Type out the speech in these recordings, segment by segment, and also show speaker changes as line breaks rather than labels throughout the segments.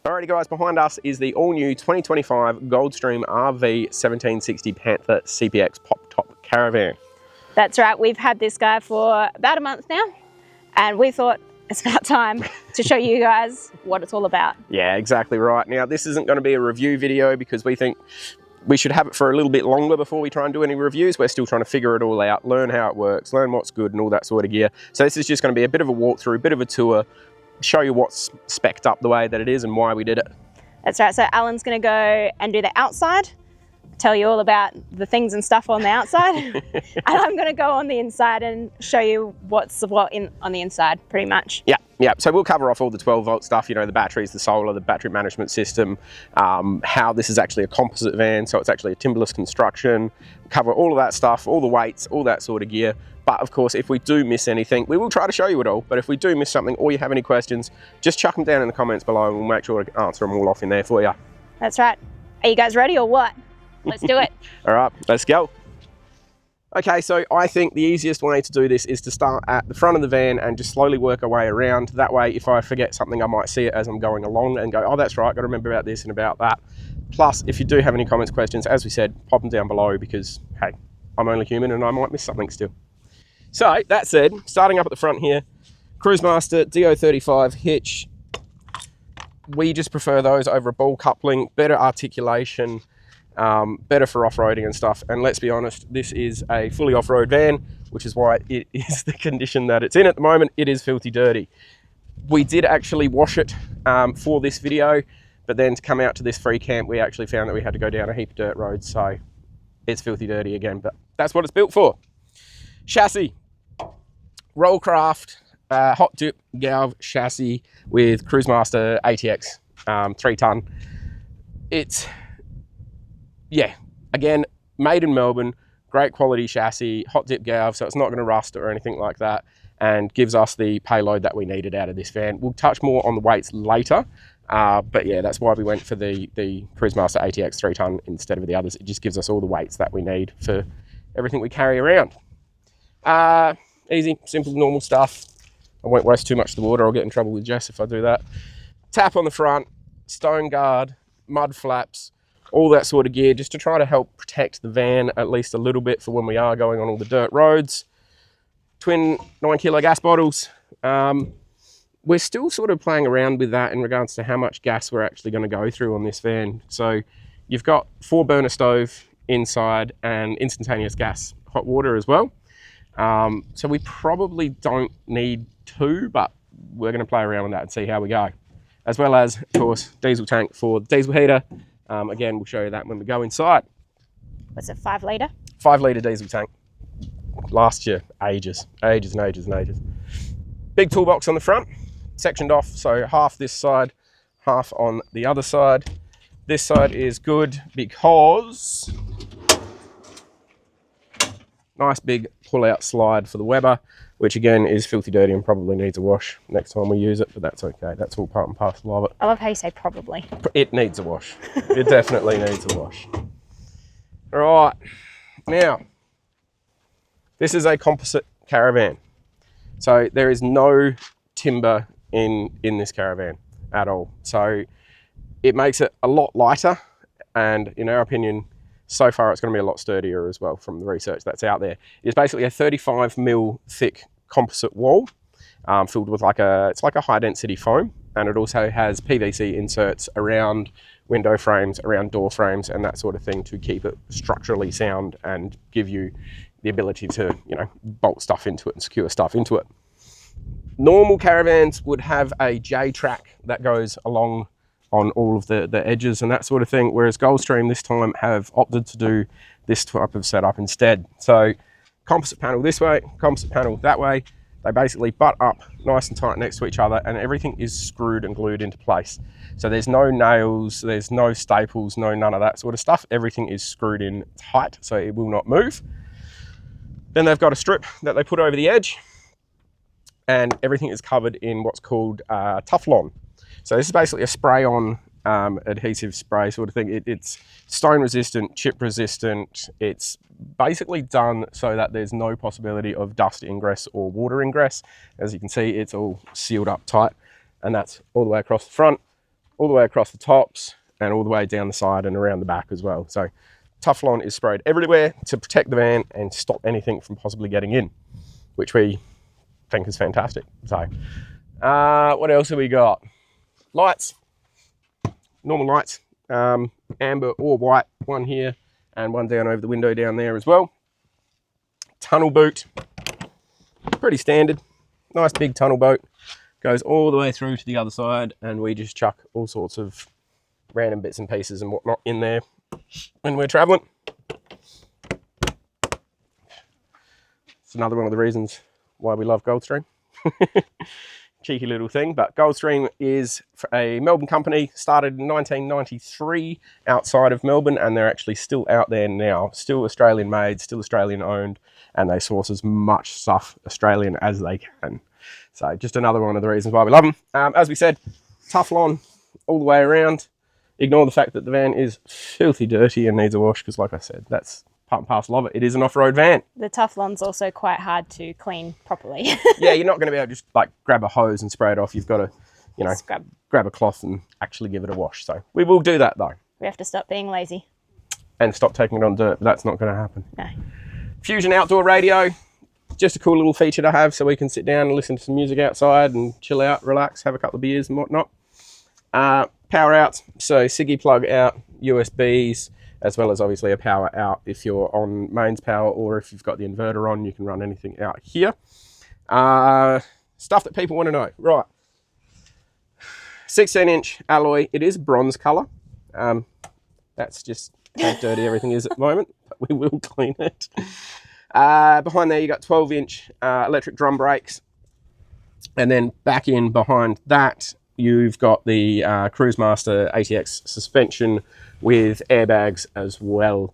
Alrighty guys, behind us is the all-new 2025 Goldstream RV 1760 Panther CPX Pop Top Caravan.
That's right, we've had this guy for about a month now, and we thought it's about time to show you guys what it's all about.
Yeah, exactly right. Now, this isn't going to be a review video because we think we should have it for a little bit longer before we try and do any reviews. We're still trying to figure it all out, learn how it works, learn what's good and all that sort of gear. So this is just going to be a bit of a walkthrough, a bit of a tour, show you what's spec'd up the way that it is and why we did it.
That's right, so Alan's going to go and do the outside, tell you all about the things and stuff on the outside, and I'm going to go on the inside and show you what's what on the inside, pretty much.
Yeah, so we'll cover off all the 12-volt stuff, you know, the batteries, the solar, the battery management system, how this is actually a composite van, so it's actually a timberless construction, cover all of that stuff, all the weights, all that sort of gear. But of course, if we do miss anything, we will try to show you it all. But if we do miss something or you have any questions, just chuck them down in the comments below and we'll make sure to answer them all off in there for you.
That's right. Are you guys ready or what? Let's do it.
All right, let's go. Okay, so I think the easiest way to do this is to start at the front of the van and just slowly work our way around. That way, if I forget something, I might see it as I'm going along and go, oh, that's right, got to remember about this and about that. Plus, if you do have any comments, questions, as we said, pop them down below because, hey, I'm only human and I might miss something still. So, that said, starting up at the front here, Cruisemaster DO35 hitch. We just prefer those over a ball coupling, better articulation, better for off-roading and stuff. And let's be honest, this is a fully off-road van, which is why it is the condition that it's in at the moment. It is filthy dirty. We did actually wash it for this video, but then to come out to this free camp, we actually found that we had to go down a heap of dirt roads, so it's filthy dirty again, but that's what it's built for. Chassis, Rollcraft, hot dip galv chassis with Cruisemaster ATX 3-ton. It's, yeah, again, made in Melbourne, great quality chassis, hot dip galv, so it's not going to rust or anything like that, and gives us the payload that we needed out of this van. We'll touch more on the weights later, but yeah, that's why we went for the Cruisemaster ATX 3-ton instead of the others. It just gives us all the weights that we need for everything we carry around. Easy, simple, normal stuff. I won't waste too much of the water. I'll get in trouble with Jess if I do that. Tap on the front, stone guard, mud flaps, all that sort of gear, just to try to help protect the van at least a little bit for when we are going on all the dirt roads. Twin 9-kilo gas bottles. We're still sort of playing around with that in regards to how much gas we're actually going to go through on this van. So you've got 4-burner stove inside and instantaneous gas hot water as well. So we probably don't need 2, but we're going to play around with that and see how we go. As well as, of course, diesel tank for the diesel heater. Again, we'll show you that when we go inside.
What's it, 5 litre?
5 litre diesel tank. Last year, ages and ages and ages. Big toolbox on the front, sectioned off, so half this side, half on the other side. This side is good because nice big pull-out slide for the Weber, which again is filthy dirty and probably needs a wash next time we use it, but that's okay. That's all part and parcel of it.
I love how you say probably.
It needs a wash. It definitely needs a wash. All right, now, this is a composite caravan. So there is no timber in this caravan at all. So it makes it a lot lighter, and in our opinion, so far it's going to be a lot sturdier as well from the research that's out there. It's basically a 35mm thick composite wall filled with it's like a high density foam, and it also has PVC inserts around window frames, around door frames and that sort of thing to keep it structurally sound and give you the ability to, you know, bolt stuff into it and secure stuff into it. Normal caravans would have a J-track that goes along on all of the edges and that sort of thing, whereas Goldstream this time have opted to do this type of setup instead. So composite panel this way, composite panel that way. They basically butt up nice and tight next to each other, and everything is screwed and glued into place. So there's no nails, there's no staples, none of that sort of stuff. Everything is screwed in tight, so it will not move. Then they've got a strip that they put over the edge, and everything is covered in what's called Teflon. So this is basically a spray-on adhesive spray sort of thing. It's stone resistant, chip resistant. It's basically done so that there's no possibility of dust ingress or water ingress. As you can see, it's all sealed up tight, and that's all the way across the front, all the way across the tops, and all the way down the side and around the back as well. So Teflon is sprayed everywhere to protect the van and stop anything from possibly getting in, which we think is fantastic. So what else have we got? Lights, normal lights, amber or white, one here and one down over the window down there as well. Tunnel boot, pretty standard, nice big tunnel boat, goes all the way through to the other side, and we just chuck all sorts of random bits and pieces and whatnot in there when we're traveling. It's another one of the reasons why we love Goldstream. Cheeky little thing, but Goldstream is a Melbourne company, started in 1993 outside of Melbourne, and they're actually still out there now, still Australian made, still Australian owned, and they source as much stuff Australian as they can. So just another one of the reasons why we love them. As we said, Teflon all the way around. Ignore the fact that the van is filthy dirty and needs a wash, because like I said, that's part and parcel of it. It is an off-road van.
The Teflon's also quite hard to clean properly.
Yeah, you're not going to be able to just like grab a hose and spray it off. You've got to, you know, grab a cloth and actually give it a wash. So we will do that though.
We have to stop being lazy.
And stop taking it on dirt, but that's not going to happen.
No.
Fusion outdoor radio, just a cool little feature to have so we can sit down and listen to some music outside and chill out, relax, have a couple of beers and whatnot. Power outs, so Siggy plug out, USBs, as well as obviously a power out if you're on mains power, or if you've got the inverter on, you can run anything out here. Stuff that people want to know. Right. 16-inch alloy. It is bronze colour. That's just how dirty everything is at the moment, but we will clean it. Behind there, you got 12-inch electric drum brakes. And then back in behind that, you've got the Cruisemaster ATX suspension with airbags as well.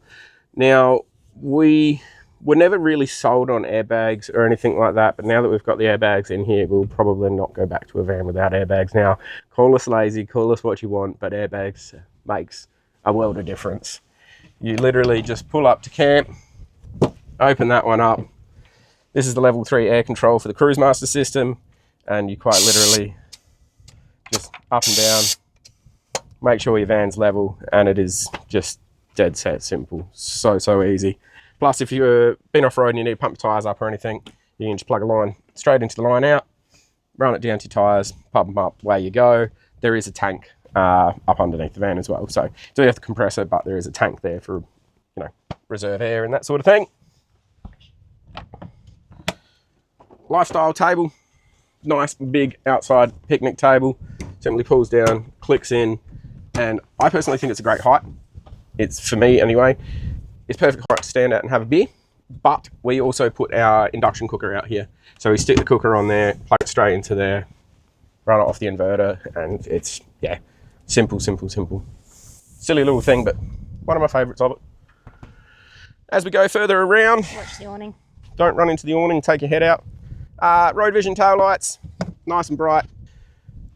Now, we were never really sold on airbags or anything like that, but now that we've got the airbags in here, we'll probably not go back to a van without airbags now. Call us lazy, call us what you want, but airbags makes a world of difference. You literally just pull up to camp, open that one up. This is the level 3 air control for the Cruisemaster system, and you quite literally just up and down, make sure your van's level, and it is just dead set simple. So easy. Plus, if you've been off-road and you need to pump your tyres up or anything, you can just plug a line straight into the line out, run it down to your tyres, pump them up, away you go. There is a tank up underneath the van as well. So you do have the compressor, but there is a tank there for, you know, reserve air and that sort of thing. Lifestyle table. Nice big outside picnic table. Simply pulls down, clicks in, and I personally think it's a great height. It's, for me anyway, it's perfect height to stand out and have a beer. But we also put our induction cooker out here. So we stick the cooker on there, plug it straight into there, run it off the inverter, and it's, yeah, simple. Silly little thing, but one of my favourites of it. As we go further around,
Watch the awning.
Don't run into the awning, take your head out. Road vision tail lights, nice and bright.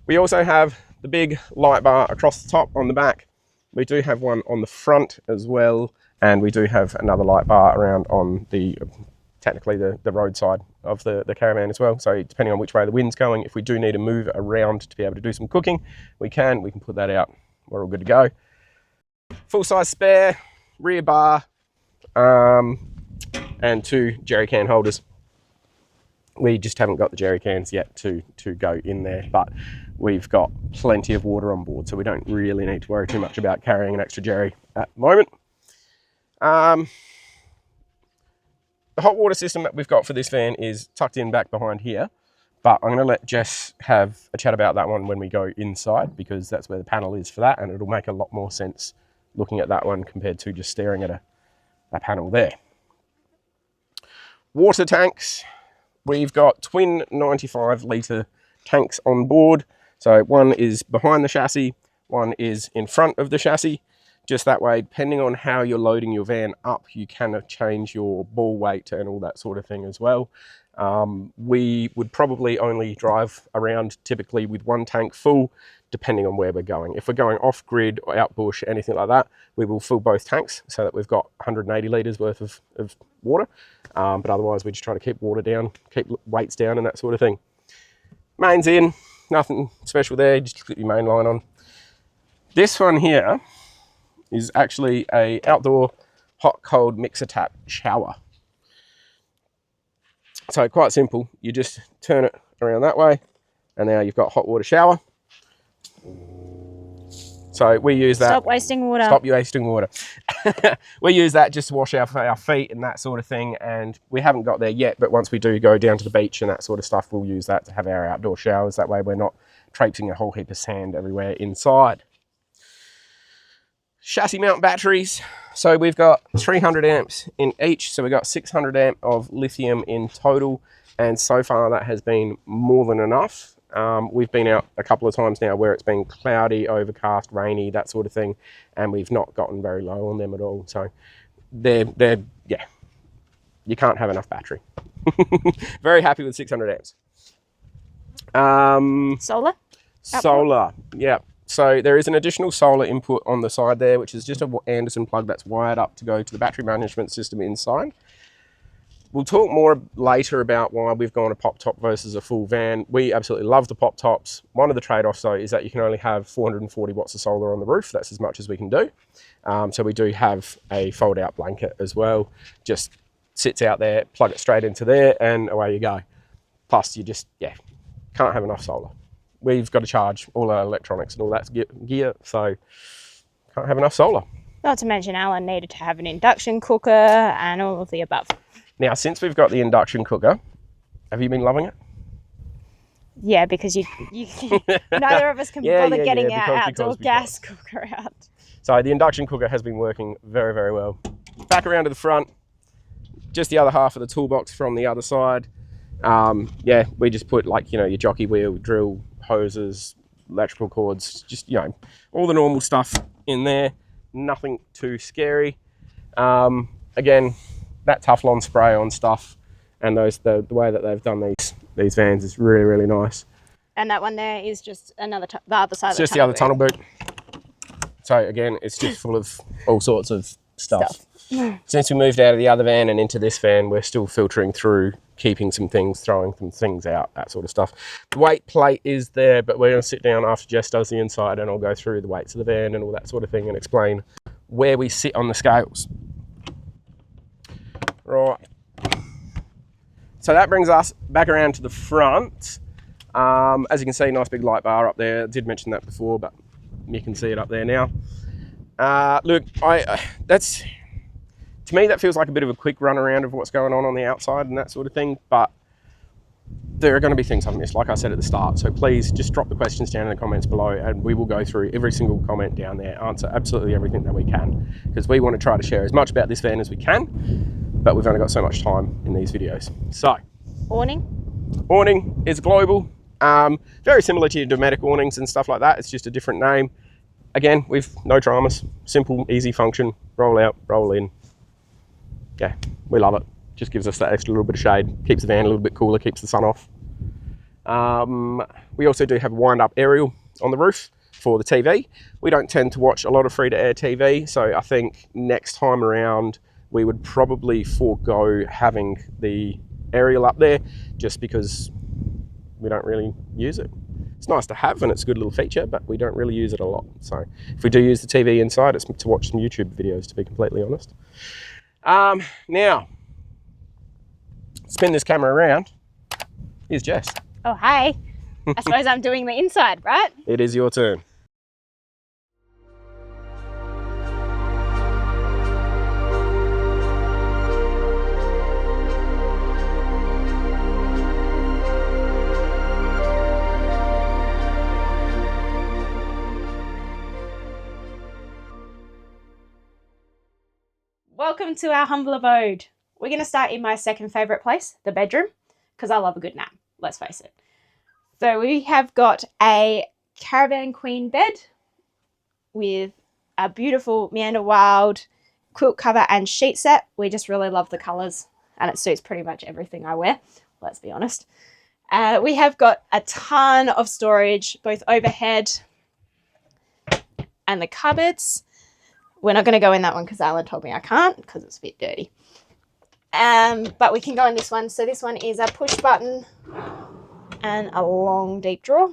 We also have the big light bar across the top on the back. We do have one on the front as well, and we do have another light bar around on the, technically the road side of the caravan as well. So depending on which way the wind's going, if we do need to move around to be able to do some cooking, we can put that out. We're all good to go. Full size spare, rear bar, and 2 jerry can holders. We just haven't got the jerry cans yet to go in there, but we've got plenty of water on board, so we don't really need to worry too much about carrying an extra jerry at the moment. The hot water system that we've got for this van is tucked in back behind here, but I'm going to let Jess have a chat about that one when we go inside, because that's where the panel is for that, and it'll make a lot more sense looking at that one compared to just staring at a panel there. Water tanks. We've got twin 95 litre tanks on board. So one is behind the chassis, one is in front of the chassis. Just that way, depending on how you're loading your van up, you can change your ball weight and all that sort of thing as well. We would probably only drive around typically with one tank full, depending on where we're going. If we're going off grid or out bush, anything like that, we will fill both tanks so that we've got 180 litres worth of water. But otherwise, we just try to keep water down, keep weights down and that sort of thing. Mains in, nothing special there, just put your main line on. This one here is actually a outdoor hot cold mixer tap shower. So quite simple, you just turn it around that way and now you've got hot water shower. So we use that.
Stop wasting water.
Stop wasting water. We use that just to wash our feet and that sort of thing, and we haven't got there yet, but once we do go down to the beach and that sort of stuff, we'll use that to have our outdoor showers. That way we're not traipsing a whole heap of sand everywhere inside. Chassis mount batteries. So we've got 300 amps in each, so we've got 600 amp of lithium in total, and so far that has been more than enough. We've been out a couple of times now where it's been cloudy, overcast, rainy, that sort of thing, and we've not gotten very low on them at all. So they're yeah, you can't have enough battery. Very happy with 600 amps.
Solar?
Solar, yeah. So there is an additional solar input on the side there, which is just an Anderson plug that's wired up to go to the battery management system inside. We'll talk more later about why we've gone a pop top versus a full van. We absolutely love the pop tops. One of the trade-offs though is that you can only have 440 watts of solar on the roof. That's as much as we can do. So we do have a fold-out blanket as well. Just sits out there, plug it straight into there, and away you go. Plus you just, yeah, can't have enough solar. We've got to charge all our electronics and all that gear, so can't have enough solar.
Not to mention Alan needed to have an induction cooker and all of the above.
Now, since we've got the induction cooker, have you been loving it?
Yeah, because you neither of us can bother getting our outdoor gas cooker out.
So the induction cooker has been working very, very well. Back around to the front, just the other half of the toolbox from the other side. Yeah, we just put like, your jockey wheel, drill, hoses, electrical cords, just, all the normal stuff in there. Nothing too scary. Again, that Teflon spray on stuff and the way that they've done these vans is really, really nice.
And that one there is just the other side of the tunnel boot.
Just the other tunnel boot. So again, it's just full of all sorts of stuff. Since we moved out of the other van and into this van, we're still filtering through, keeping some things, throwing some things out, that sort of stuff. The weight plate is there, but we're going to sit down after Jess does the inside and I'll go through the weights of the van and all that sort of thing and explain where we sit on the scales. Right. So that brings us back around to the front. As you can see, nice big light bar up there. I did mention that before, but you can see it up there now. Look, to me, that feels like a bit of a quick run around of what's going on the outside and that sort of thing, but there are going to be things I've missed, like I said at the start. So please just drop the questions down in the comments below and we will go through every single comment down there, answer absolutely everything that we can, because we want to try to share as much about this van as we can, but we've only got so much time in these videos. So, awning is global, very similar to your Dometic awnings and stuff like that. It's just a different name. Again, with no dramas, simple, easy function, roll out, roll in. Yeah, we love it. Just gives us that extra little bit of shade, keeps the van a little bit cooler, keeps the sun off. We also do have a wind-up aerial on the roof for the TV. We don't tend to watch a lot of free-to-air TV, so I think next time around we would probably forego having the aerial up there just because we don't really use it. It's nice to have and it's a good little feature, but we don't really use it a lot. So if we do use the TV inside, it's to watch some YouTube videos, to be completely honest. Now, spin this camera around. Here's Jess.
Oh, hi. I suppose I'm doing the inside, right?
It is your turn.
Welcome to our humble abode. we're going to start in my second favourite place, the bedroom, because I love a good nap, let's face it. So we have got a Caravan Queen bed with a beautiful Meander Wild quilt cover and sheet set. We just really love the colours and it suits pretty much everything I wear, let's be honest. We have got a ton of storage, both overhead and the cupboards. We're not going to go in that one because Alan told me I can't because it's a bit dirty. But we can go in this one. So this one is a push button and a long deep drawer,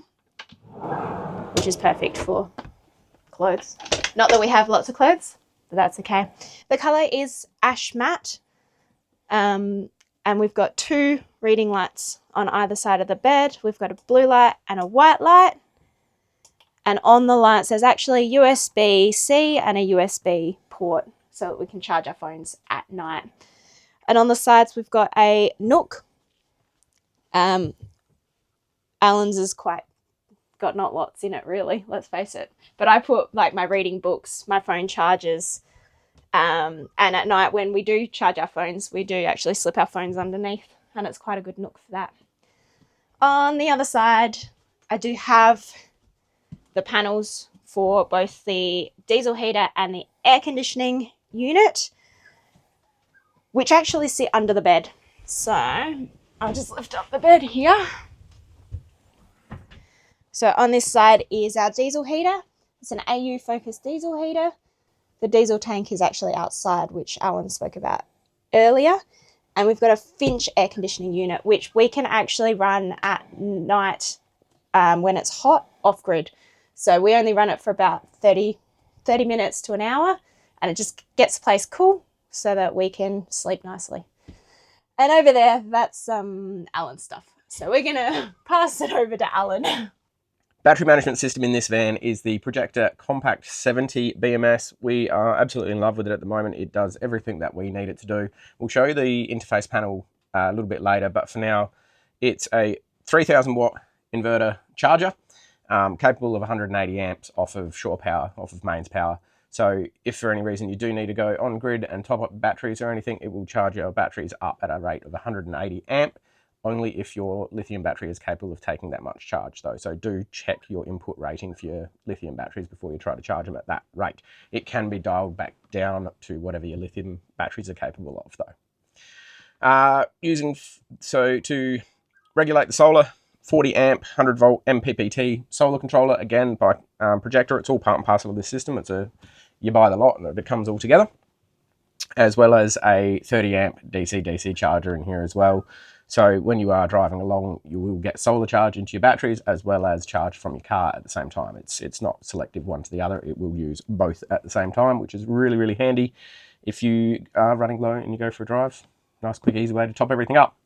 which is perfect for clothes. Not that we have lots of clothes, but that's okay. The colour is ash matte. And we've got 2 reading lights on either side of the bed. We've got a blue light and a white light. And on the lights, there's actually USB-C and a USB port so that we can charge our phones at night. And on the sides, we've got a nook. Alan's is quite got not lots in it, really, let's face it. But I put like my reading books, my phone chargers, and at night when we do charge our phones, we do actually slip our phones underneath, and it's quite a good nook for that. On the other side, I do have the panels for both the diesel heater and the air conditioning unit, which actually sit under the bed. So I'll just lift up the bed here. So on this side is our diesel heater. It's an AU focused diesel heater. The diesel tank is actually outside, which Alan spoke about earlier. And we've got a Finch air conditioning unit, which we can actually run at night when it's hot, off-grid. So we only run it for about 30 minutes to an hour, and it just gets the place cool so that we can sleep nicely. And over there, that's Alan's stuff. So we're going to pass it over to Alan.
Battery management system in this van is the Projector Compact 70 BMS. We are absolutely in love with it at the moment. It does everything that we need it to do. We'll show you the interface panel a little bit later, but for now, it's a 3000 watt inverter charger, capable of 180 amps off of shore power, off of mains power. So if for any reason you do need to go on grid and top up batteries or anything, it will charge your batteries up at a rate of 180 amp. Only if your lithium battery is capable of taking that much charge though. So do check your input rating for your lithium batteries before you try to charge them at that rate. It can be dialed back down to whatever your lithium batteries are capable of though. To regulate the solar, 40 amp, 100 volt MPPT solar controller, again by Projector. It's all part and parcel of this system. You buy the lot and it comes all together. As well as a 30 amp DC-DC charger in here as well. So when you are driving along, you will get solar charge into your batteries as well as charge from your car at the same time. It's not selective one to the other. It will use both at the same time, which is really, really handy if you are running low and you go for a drive. Nice, quick, easy way to top everything up.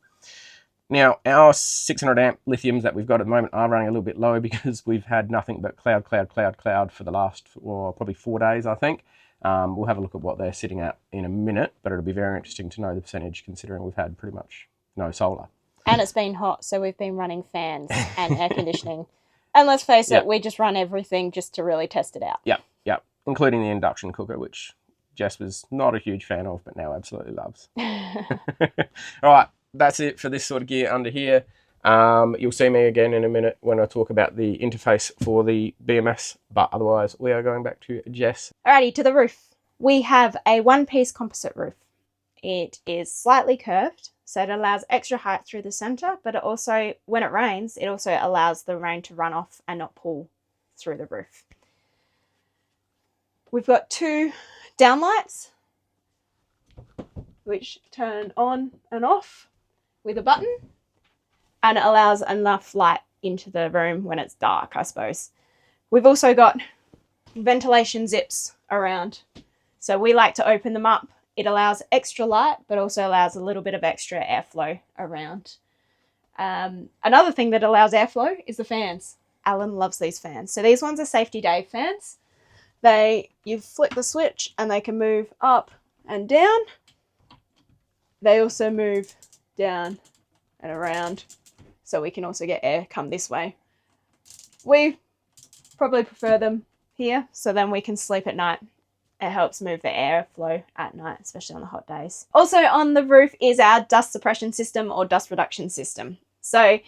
Now, our 600 amp lithiums that we've got at the moment are running a little bit low because we've had nothing but cloud for the last probably 4 days, I think. We'll have a look at what they're sitting at in a minute, but it'll be very interesting to know the percentage considering we've had pretty much no solar.
And it's been hot, so we've been running fans and air conditioning. And let's face it, we just run everything just to really test it out.
Yep, including the induction cooker, which Jess was not a huge fan of, but now absolutely loves. All right, that's it for this sort of gear under here. You'll see me again in a minute when I talk about the interface for the BMS, but otherwise we are going back to Jess.
Alrighty, to the roof. We have a one-piece composite roof. It is slightly curved, so it allows extra height through the center, but it also, when it rains, it also allows the rain to run off and not pool through the roof. We've got 2 downlights, which turn on and off with a button, and it allows enough light into the room when it's dark, I suppose. We've also got ventilation zips around, so we like to open them up. It allows extra light, but also allows a little bit of extra airflow around. Another thing that allows airflow is the fans. Alan loves these fans. So these ones are Safety Dave fans. You flick the switch and they can move up and down. They also move down and around, so we can also get air come this way. We probably prefer them here, so then we can sleep at night It helps move the airflow at night, especially on the hot days. Also on the roof is our dust suppression system or dust reduction system. So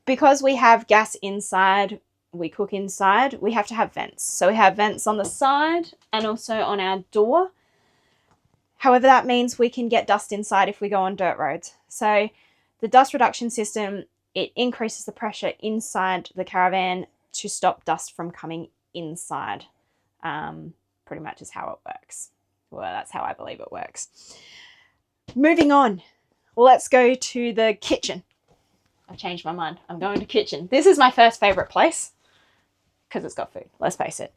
because we have gas inside, we cook inside, we have to have vents. So we have vents on the side and also on our door. However, that means we can get dust inside if we go on dirt roads. So the dust reduction system, it increases the pressure inside the caravan to stop dust from coming inside. Pretty much is how it works. Well, that's how I believe it works. Moving on, let's go to the kitchen. I've changed my mind. I'm going to kitchen. This is my first favorite place because it's got food, let's face it.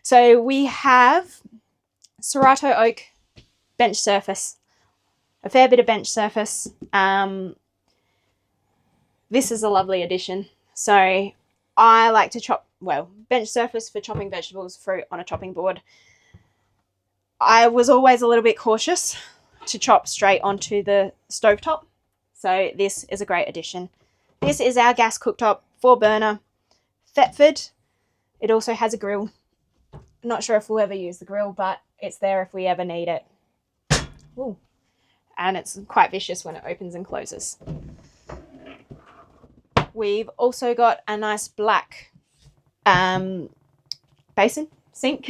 So we have Serrato oak bench surface, a fair bit of bench surface. This is a lovely addition. So I like to chop, well, bench surface for chopping vegetables, fruit on a chopping board. I was always a little bit cautious to chop straight onto the stovetop. So this is a great addition. This is our gas cooktop, 4-burner, Thetford. It also has a grill. Not sure if we'll ever use the grill, but it's there if we ever need it. Ooh. And it's quite vicious when it opens and closes. We've also got a nice black basin sink.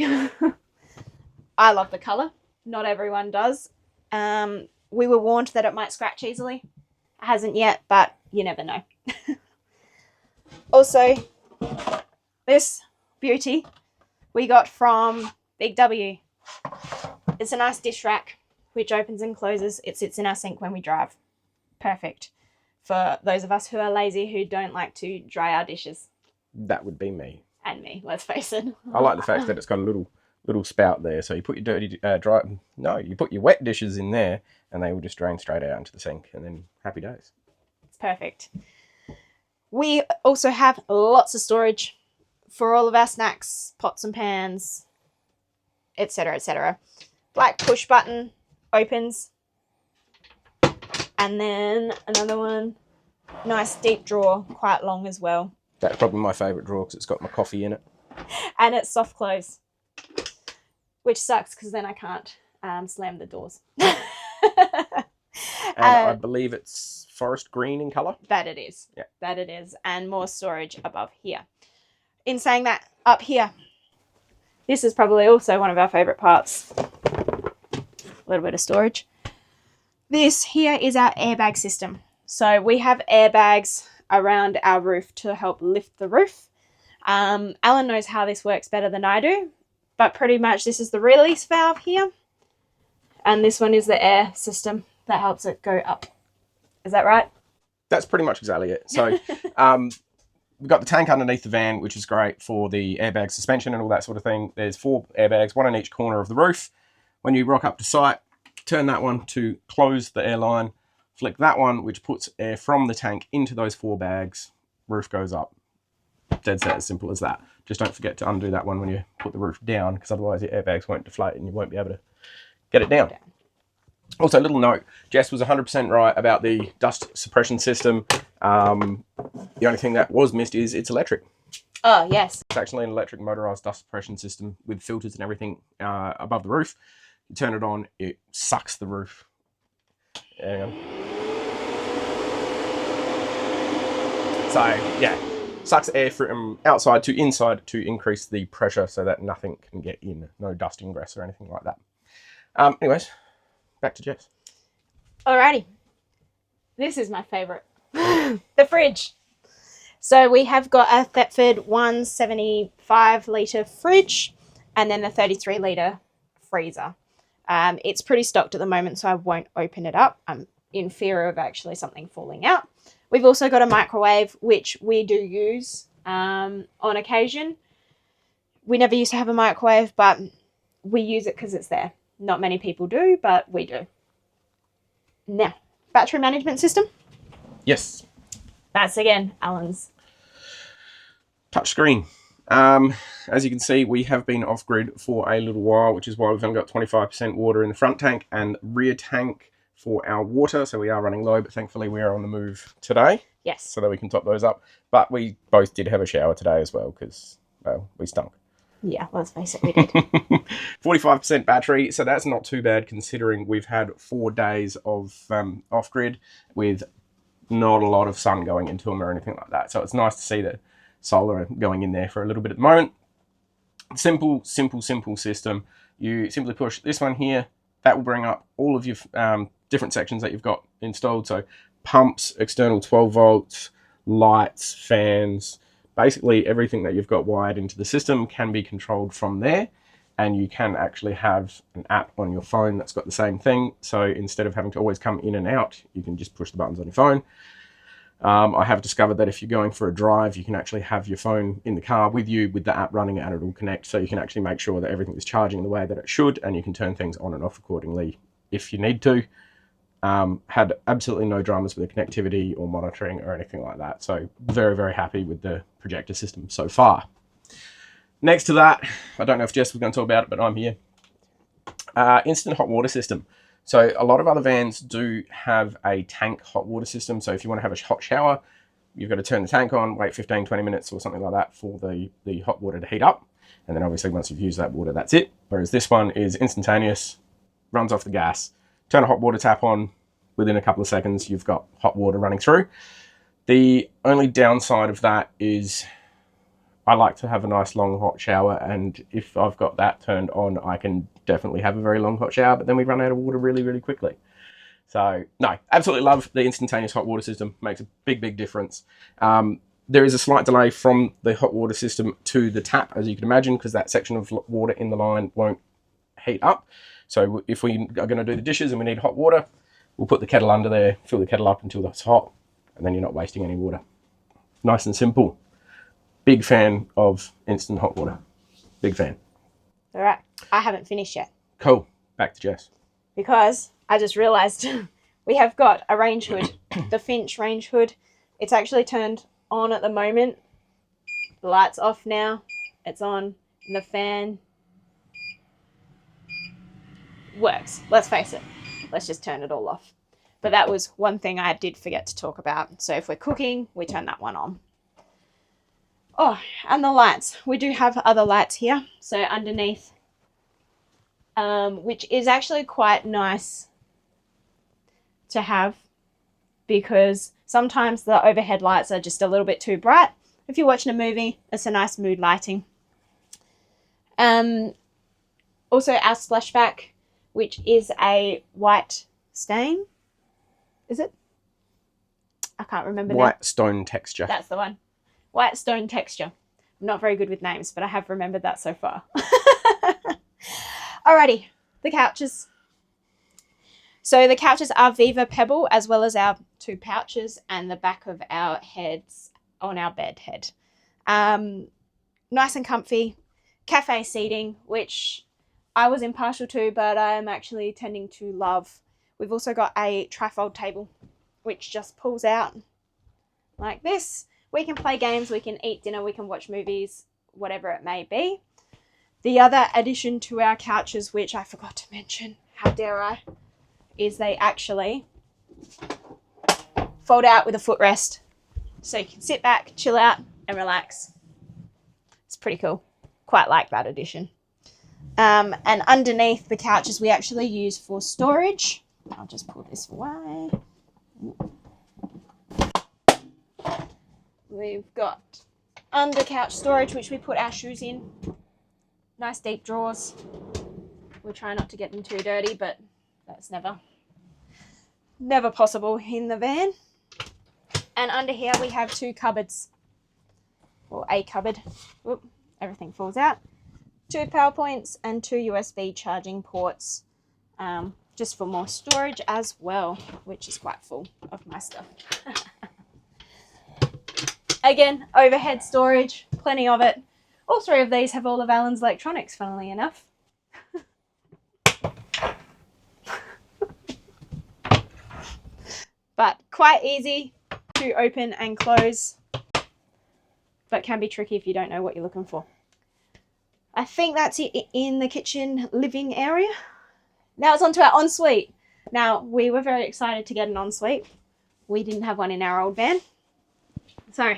I love the colour. Not everyone does. We were warned that it might scratch easily. It hasn't yet, but you never know. Also, this beauty we got from Big W. It's a nice dish rack which opens and closes. It sits in our sink when we drive. Perfect for those of us who are lazy, who don't like to dry our dishes.
That would be me.
And me, let's face it.
I like the fact that it's got a little spout there, so you put your you put your wet dishes in there and they will just drain straight out into the sink, and then happy days.
It's perfect. We also have lots of storage for all of our snacks, pots and pans, etc., etc. Black push button opens, and then another one, nice deep drawer, quite long as well.
That's probably my favourite drawer because it's got my coffee in it.
And it's soft close, which sucks because then I can't slam the doors.
And I believe it's forest green in colour.
That it is.
Yeah.
That it is. And more storage above here. In saying that, up here, this is probably also one of our favourite parts. A little bit of storage. This here is our airbag system. So we have airbags around our roof to help lift the roof. Alan knows how this works better than I do, but pretty much this is the release valve here, and this one is the air system that helps it go up. Is that right?
That's pretty much exactly it. So we've got the tank underneath the van, which is great for the airbag suspension and all that sort of thing. There's 4 airbags, one on each corner of the roof. When you rock up to site, turn that one to close the airline, flick that one, which puts air from the tank into those 4 bags, roof goes up. Dead set, as simple as that. Just don't forget to undo that one when you put the roof down, because otherwise your airbags won't deflate and you won't be able to get it down. Also, a little note, Jess was 100% right about the dust suppression system. The only thing that was missed is it's electric.
Oh, yes.
It's actually an electric motorised dust suppression system with filters and everything above the roof. You turn it on, it sucks the roof. Hang on. So, yeah, sucks air from outside to inside to increase the pressure so that nothing can get in. No dust ingress or anything like that. Anyways, back to Jess.
Alrighty. This is my favourite. The fridge. So we have got a Thetford 175 litre fridge and then the 33 litre freezer. It's pretty stocked at the moment, so I won't open it up. I'm in fear of actually something falling out. We've also got a microwave, which we do use on occasion. We never used to have a microwave, but we use it because it's there. Not many people do, but we do. Now, battery management system.
Yes.
That's, again, Alan's.
Touchscreen. As you can see, we have been off-grid for a little while, which is why we've only got 25% water in the front tank and rear tank for our water. So we are running low, but thankfully we are on the move today.
Yes.
So that we can top those up. But we both did have a shower today as well because, well, we stunk.
Yeah, let's face it, we did.
45% battery, so that's not too bad considering we've had 4 days of off-grid with not a lot of sun going into them or anything like that. So it's nice to see the solar going in there for a little bit at the moment. Simple system. You simply push this one here. That will bring up all of your different sections that you've got installed. So pumps, external 12 volts, lights, fans, basically everything that you've got wired into the system can be controlled from there. And you can actually have an app on your phone that's got the same thing. So instead of having to always come in and out, you can just push the buttons on your phone. I have discovered that if you're going for a drive, you can actually have your phone in the car with you with the app running and it will connect. So you can actually make sure that everything is charging the way that it should, and you can turn things on and off accordingly if you need to. Had absolutely no dramas with the connectivity or monitoring or anything like that. So very happy with the projector system so far. Next to that, I don't know if Jess was going to talk about it, but I'm here. Instant hot water system. So a lot of other vans do have a tank hot water system. So if you want to have a hot shower, you've got to turn the tank on, wait 15, 20 minutes or something like that for the hot water to heat up. And then obviously once you've used that water, that's it. Whereas this one is instantaneous, runs off the gas. Turn a hot water tap on, within a couple of seconds, you've got hot water running through. The only downside of that is I like to have a nice long hot shower, and if I've got that turned on, I can definitely have a very long hot shower, but then we run out of water really quickly. So no, absolutely love the instantaneous hot water system. Makes a big difference. There is a slight delay from the hot water system to the tap, as you can imagine, because that section of water in the line won't heat up. So if we are going to do the dishes and we need hot water, we'll put the kettle under there, fill the kettle up until it's hot, and then you're not wasting any water. Nice and simple. Big fan of instant hot water. Big fan.
All right, I haven't finished yet.
Cool. Back to Jess.
Because I just realised we have got a range hood, the Finch range hood. It's actually turned on at the moment. The light's off now. It's on. And the fan works. Let's face it. Let's just turn it all off. But that was one thing I did forget to talk about. So if we're cooking, we turn that one on. Oh, and the lights. We do have other lights here. So underneath, which is actually quite nice to have, because sometimes the overhead lights are just a little bit too bright. If you're watching a movie, it's a nice mood lighting. Also our splashback, which is a white stain. Is it? I can't remember.
White stone texture.
That's the one. White stone texture. I'm not very good with names, but I have remembered that so far. Alrighty, the couches. So the couches are Viva Pebble, as well as our 2 pouches and the back of our heads on our bed head. Nice and comfy. Cafe seating, which I was impartial to, but I am actually tending to love. We've also got a trifold table, which just pulls out like this. We can play games, we can eat dinner, we can watch movies, whatever it may be. The other addition to our couches, which I forgot to mention, how dare I, is they actually fold out with a footrest. So you can sit back, chill out, and relax. It's pretty cool. Quite like that addition. And underneath the couches, we actually use for storage. I'll just pull this away. We've got under couch storage, which we put our shoes in. Nice deep drawers. We'll try not to get them too dirty, but that's never possible in the van. And under here we have 2 cupboards, or a cupboard. Whoop, everything falls out. 2 power points and 2 USB charging ports, just for more storage as well, which is quite full of my stuff. Again, overhead storage, plenty of it. All 3 of these have all of Alan's electronics, funnily enough. But quite easy to open and close, but can be tricky if you don't know what you're looking for. I think that's it in the kitchen living area. Now it's on to our ensuite. Now, we were very excited to get an ensuite. We didn't have one in our old van. So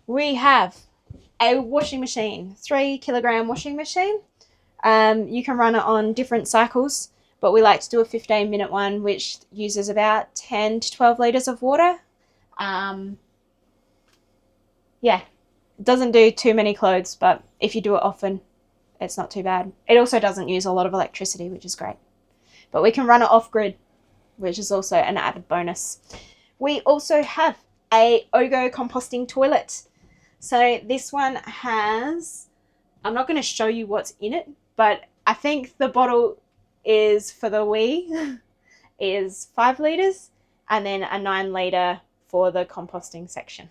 we have a washing machine, 3 kilogram washing machine. You can run it on different cycles, but we like to do a 15-minute one, which uses about 10 to 12 litres of water. Yeah, it doesn't do too many clothes, but if you do it often, it's not too bad. It also doesn't use a lot of electricity, which is great. But we can run it off-grid, which is also an added bonus. We also have a Ogo composting toilet. So this one has, I'm not going to show you what's in it, but I think the bottle is for the wee is 5 litres and then a 9 litre for the composting section.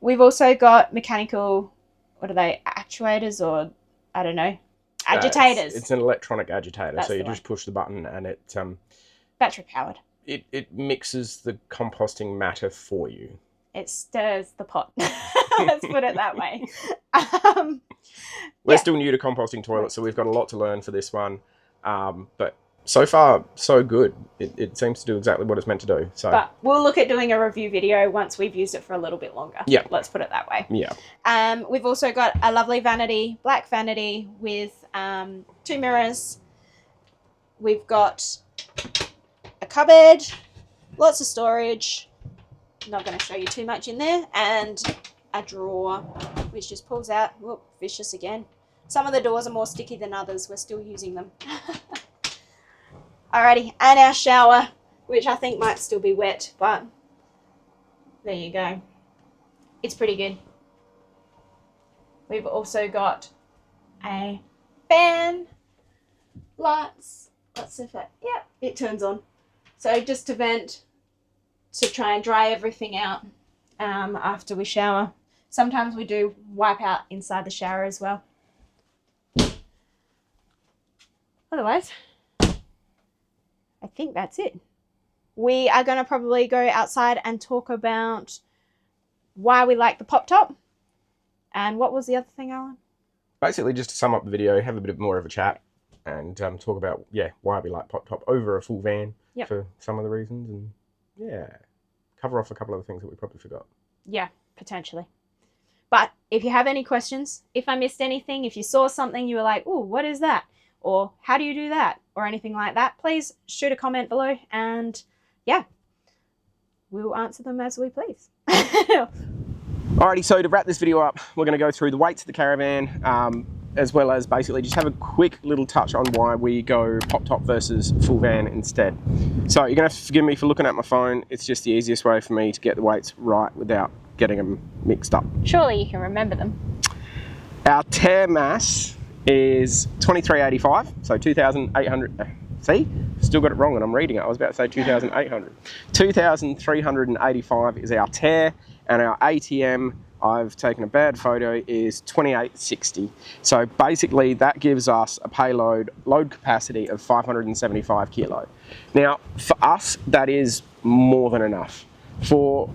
We've also got mechanical, what are they, actuators or I don't know, agitators.
It's an electronic agitator.
That's
so you
the
just push the button and it
battery powered.
It mixes the composting matter for you.
It stirs the pot. Let's put it that way.
We're still new to composting toilets, so we've got a lot to learn for this one. But so far, so good. It seems to do exactly what it's meant to do. So,
but we'll look at doing a review video once we've used it for a little bit longer.
Yeah.
Let's put it that way.
Yeah.
We've also got a lovely vanity, black vanity with 2 mirrors. We've got a cupboard, lots of storage. Not going to show you too much in there, and a drawer which just pulls out. Whoop, vicious again. Some of the doors are more sticky than others. We're still using them. Alrighty, and our shower, which I think might still be wet, but there you go. It's pretty good. We've also got a fan, lights. Let's see if it, yeah, it turns on. So just to vent, to try and dry everything out after we shower. Sometimes we do wipe out inside the shower as well. Otherwise, I think that's it. We are going to probably go outside and talk about why we like the pop top. And what was the other thing, Alan?
Basically, just to sum up the video, have a bit more of a chat and talk about, why we like pop top over a full van for some of the reasons. And cover off a couple of the things that we probably forgot. Yeah,
potentially. But if you have any questions, if I missed anything, if you saw something you were like, oh, what is that? Or how do you do that? Or anything like that, please shoot a comment below and we'll answer them as we please.
Alrighty, so to wrap this video up, we're going to go through the weights of the caravan, as well as basically just have a quick little touch on why we go pop top versus full van instead. So you're going to have to forgive me for looking at my phone. It's just the easiest way for me to get the weights right without getting them mixed up.
Surely you can remember them.
Our tare mass is 2385, so 2,800. See? Still got it wrong and I'm reading it. I was about to say 2,800. 2,385 is our tare, and our ATM, I've taken a bad photo, is 2860. So basically that gives us a payload load capacity of 575 kilo. Now for us that is more than enough. For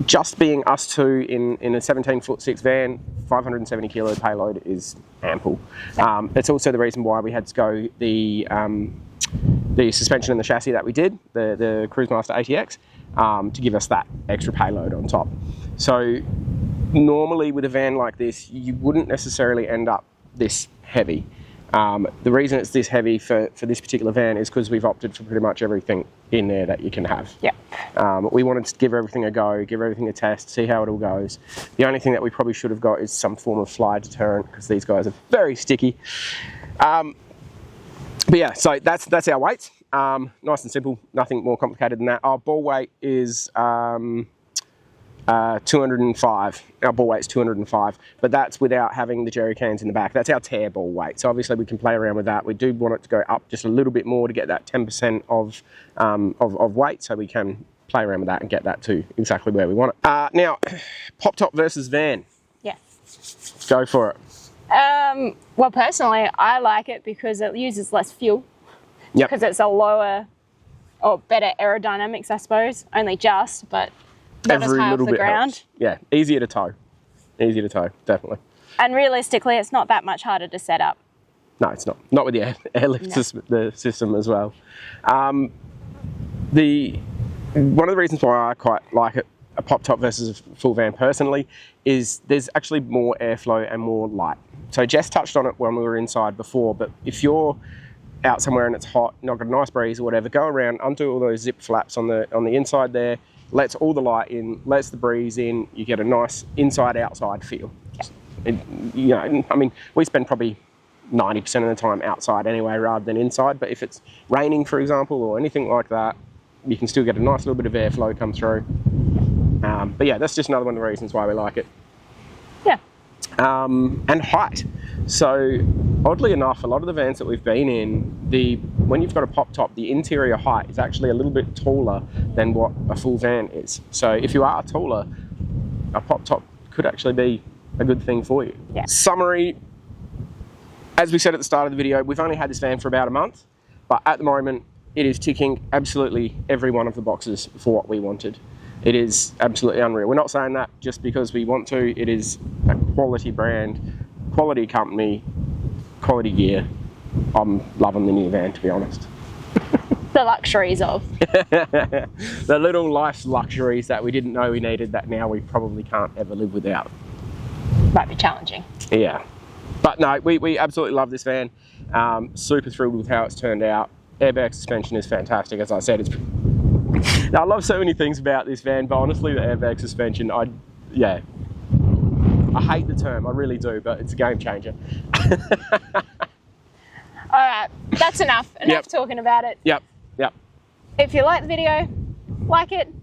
just being us two in a 17'6" van, 570 kilo payload is ample. It's also the reason why we had to go the suspension and the chassis that we did, the Cruisemaster ATX, to give us that extra payload on top. So normally with a van like this, you wouldn't necessarily end up this heavy. The reason it's this heavy for this particular van is because we've opted for pretty much everything in there that you can have.
Yeah.
We wanted to give everything a go, give everything a test, see how it all goes. The only thing that we probably should have got is some form of fly deterrent, because these guys are very sticky. But yeah, so that's our weights. Nice and simple, nothing more complicated than that. Our ball weight is 205. Our ball weight's 205, but that's without having the jerry cans in the back. That's our tare ball weight. So obviously we can play around with that. We do want it to go up just a little bit more to get that 10% of weight, so we can play around with that and get that to exactly where we want it. Now, pop top versus van.
Yeah.
Go for it.
Well, personally, I like it because it uses less fuel.
Yep.
Because it's a lower or better aerodynamics, I suppose. Only just, but not as high off the ground.
Helps. Yeah, easier to tow. Easier to tow, definitely.
And realistically, it's not that much harder to set up.
No, it's not. Not with the airlift system as well. One of the reasons why I quite like it a pop top versus a full van personally is there's actually more airflow and more light. So Jess touched on it when we were inside before, but if you're out somewhere and it's hot, not got a nice breeze or whatever, go around, undo all those zip flaps on the inside there, lets all the light in, lets the breeze in, you get a nice inside-outside feel. And, you know, I mean, we spend probably 90% of the time outside anyway rather than inside, but if it's raining, for example, or anything like that, you can still get a nice little bit of airflow come through. But yeah, that's just another one of the reasons why we like it.
Yeah.
And height. So oddly enough, a lot of the vans that we've been in, when you've got a pop top, the interior height is actually a little bit taller than what a full van is. So if you are taller, a pop top could actually be a good thing for you.
Yeah.
Summary, as we said at the start of the video, we've only had this van for about a month, but at the moment it is ticking absolutely every one of the boxes for what we wanted. It is absolutely unreal. We're not saying that just because we want to. It is a quality brand, quality company, quality gear. I'm loving the new van, to be honest.
The luxuries of.
The little life's luxuries that we didn't know we needed that now we probably can't ever live without.
Might be challenging.
Yeah. But no, we absolutely love this van. Super thrilled with how it's turned out. Airbag suspension is fantastic, as I said. Now, I love so many things about this van, but honestly, the airbag suspension, I hate the term, I really do, but it's a game changer.
All right, that's enough. Enough talking about it.
Yep.
If you like the video, like it.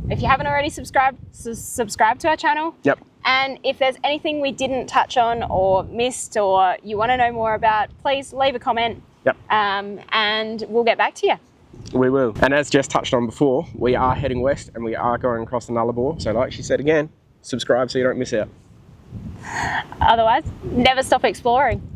If you haven't already subscribed, subscribe to our channel.
Yep.
And if there's anything we didn't touch on or missed or you want to know more about, please leave a comment.
Yep.
And we'll get back to you.
We will. And as Jess touched on before, we are heading west and we are going across the Nullarbor. So like she said again, subscribe so you don't miss out.
Otherwise, never stop exploring.